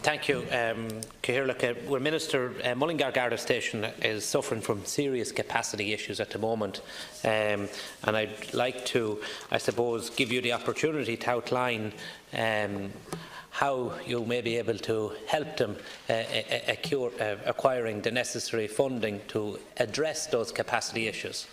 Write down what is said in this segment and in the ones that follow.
Thank you. Where Minister Mullingar Garda Station is suffering from serious capacity issues at the moment, and I'd like to, I suppose, give you the opportunity to outline how you may be able to help them acquiring the necessary funding to address those capacity issues.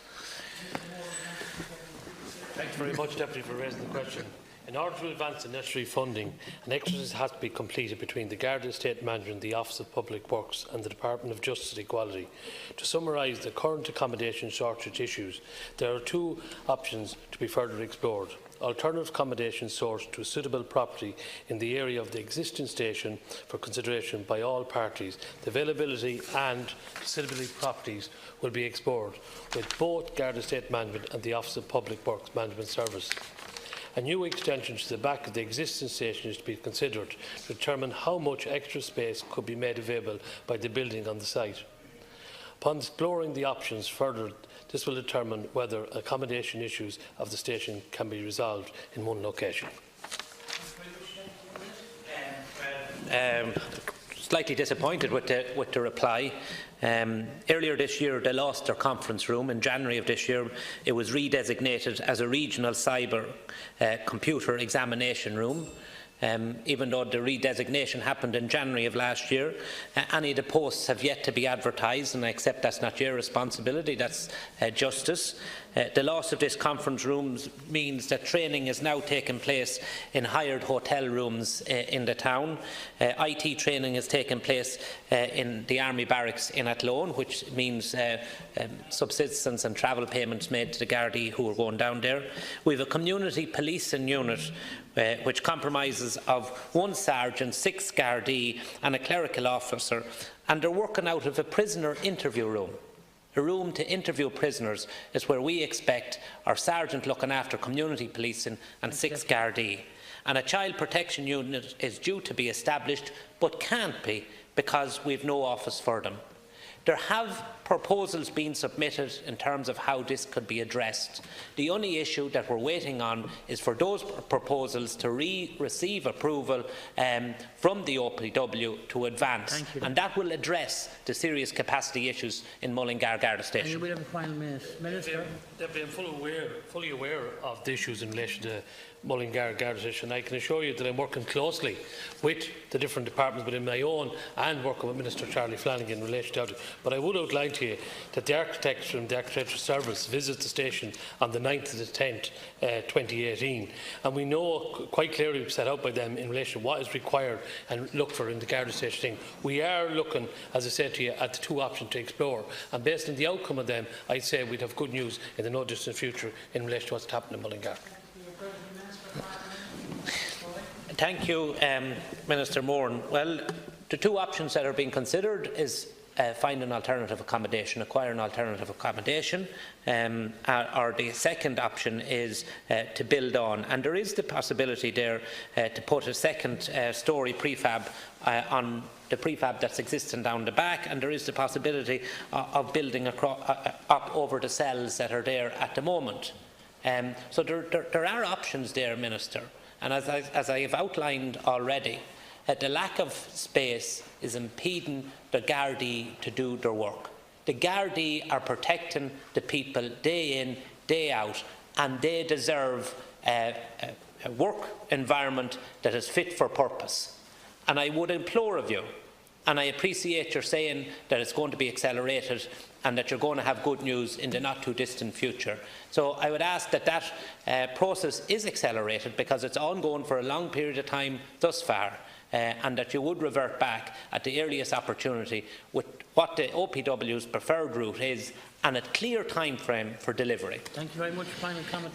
Thank you very much, Deputy, for raising the question. In order to advance the necessary funding, an exercise has to be completed between the Garda Estate Management, the Office of Public Works and the Department of Justice and Equality. To summarise the current accommodation shortage issues, there are two options to be further explored. Alternative accommodation sourced to a suitable property in the area of the existing station for consideration by all parties. The availability and suitability properties will be explored with both Garda Estate Management and the Office of Public Works Management Service. A new extension to the back of the existing station is to be considered to determine how much extra space could be made available by the building on the site. Upon exploring the options further, this will determine whether accommodation issues of the station can be resolved in one location. Slightly disappointed with the reply. Earlier this year, they lost their conference room. In January of this year, it was redesignated as a regional cyber computer examination room. Even though the redesignation happened in January of last year, any of the posts have yet to be advertised, and I accept that's not your responsibility, that's justice. The loss of this conference room means that training is now taking place in hired hotel rooms in the town. IT training is taking place in the Army Barracks in Athlone, which means subsistence and travel payments made to the Gardaí who are going down there. We have a community policing unit which compromises of 1 sergeant, 6 Gardaí and a clerical officer, and they're working out of a prisoner interview room. A room to interview prisoners is where we expect our sergeant looking after community policing and 6 Gardaí. And a child protection unit is due to be established, but can't be because we have no office for them. There have proposals been submitted in terms of how this could be addressed. The only issue that we're waiting on is for those proposals to receive approval from the OPW to advance, and that will address the serious capacity issues in Mullingar Garda Station. And we have a final minute. Minister. Deputy, I'm fully aware of the issues in relation to Mullingar Garda Station. I can assure you that I'm working closely with the different departments within my own and working with Minister Charlie Flanagan in relation to that. But I would outline to you that the architects from the Architecture Service visit the station on the 9th to the 10th, 2018, and we know quite clearly set out by them in relation to what is required and look for in the Garda Station. We are looking, as I said to you, at the two options to explore, and based on the outcome of them, I'd say we'd have good news in the no distant future in relation to what's happening in Mullingar. Thank you, Minister Moran. Well, the two options that are being considered is find an alternative accommodation, acquire an alternative accommodation, or the second option is to build on. And there is the possibility there to put a second storey prefab on the prefab that's existing down the back, and there is the possibility of building up over the cells that are there at the moment. So there are options there, Minister. And as I have outlined already, the lack of space is impeding the Gardaí to do their work. The Gardaí are protecting the people day in, day out, and they deserve a work environment that is fit for purpose. And I would implore of you, and I appreciate your saying that it's going to be accelerated and that you're going to have good news in the not too distant future. So I would ask that that process is accelerated, because it's ongoing for a long period of time thus far, and that you would revert back at the earliest opportunity with what the OPW's preferred route is and a clear time frame for delivery. Thank you very much. Final comment,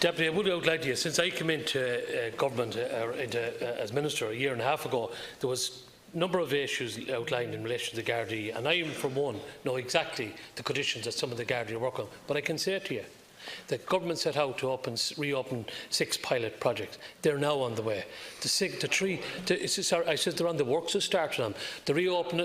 Deputy, I would outline to you, since I came into government as Minister a year and a half ago, there was a number of issues outlined in relation to the Gardaí, and I, for one, know exactly the conditions that some of the Gardaí are working on. But I can say to you The government set out to reopen 6 pilot projects. They're now on the way. I said they're on the works that started on. The reopening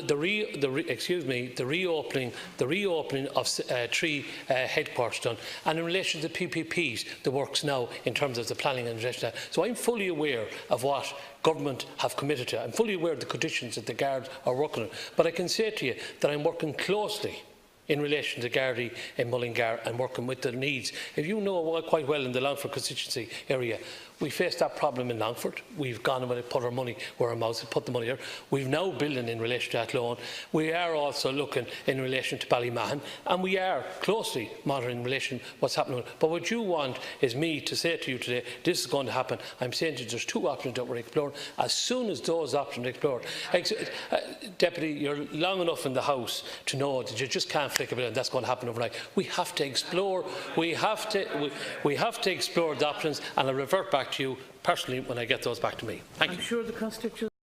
of 3 headquarters done. And in relation to the PPPs, the works now in terms of the planning and relation to that. So I'm fully aware of what government have committed to. I'm fully aware of the conditions that the Guards are working on. But I can say to you that I'm working closely in relation to Gardaí in Mullingar and working with their needs. If you know quite well in the Longford constituency area, we faced that problem in Longford. We've gone and put our money where our mouths have put the money there. We've now building in relation to that loan. We are also looking in relation to Ballymahon, and we are closely monitoring in relation to what's happening. But what you want is me to say to you today, this is going to happen. I'm saying to you, there's 2 options that we're exploring. As soon as those options are explored, Deputy, you're long enough in the House to know that you just can't flick a bit and that's going to happen overnight. We have to explore. We have to explore the options, and I'll revert back to you personally when I get those back to me. Thank you. I'm sure the constituents